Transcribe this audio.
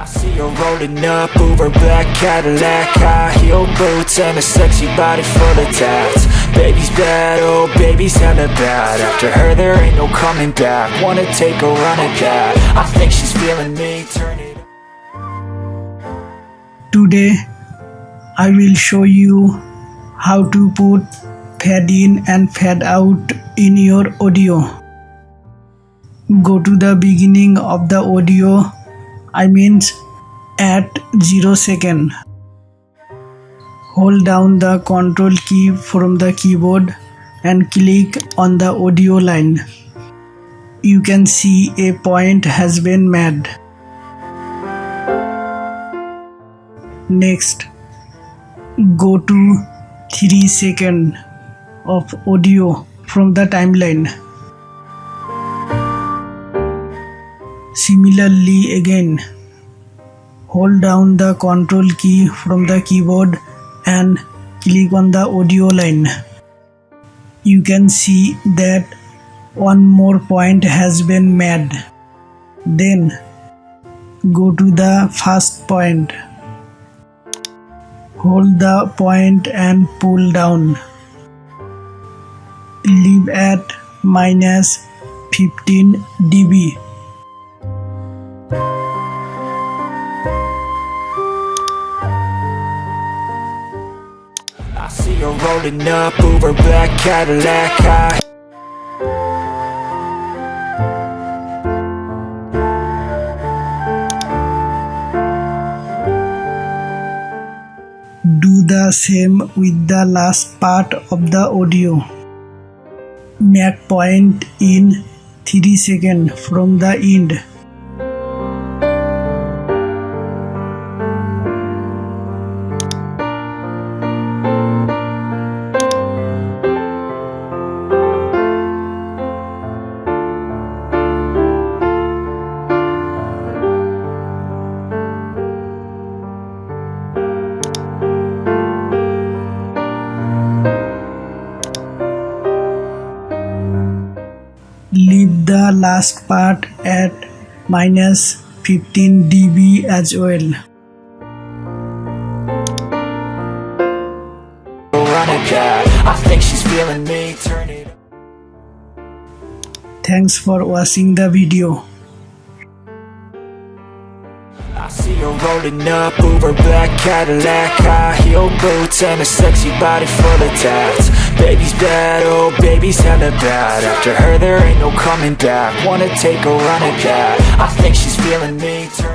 I see her rolling up, Uber black Cadillac, high heel boots and a sexy body full of tats. Baby's bad, oh baby's hella bad. After her there ain't no coming back. Wanna take a run at that. I think she's feeling me, turn it up. Today I will show you how to put fade in and fade out in your audio. Go to the beginning of the audio, I means at 0 second. Hold down the control key from the keyboard and click on the audio line. You can see a point has been made. Next, go to 3 seconds of audio from the timeline. Similarly again, hold down the control key from the keyboard and click on the audio line. You can see that one more point has been made. Then go to the first point. Hold the point and pull down. Leave at -15 dB. I see her rolling up, Uber black Cadillac, high. Do the same with the last part of the audio. Make point in 3 seconds from the end. Leave the last part at -15 dB as well. Run it back. I think she's feeling me, turn it up. Thanks for watching the video. I see her rolling up, Uber black Cadillac, high heel boots and a sexy body full of tats. Baby's bad, oh baby's hella bad. After her there ain't no coming back. Wanna take a run at that. I think she's feeling me, turn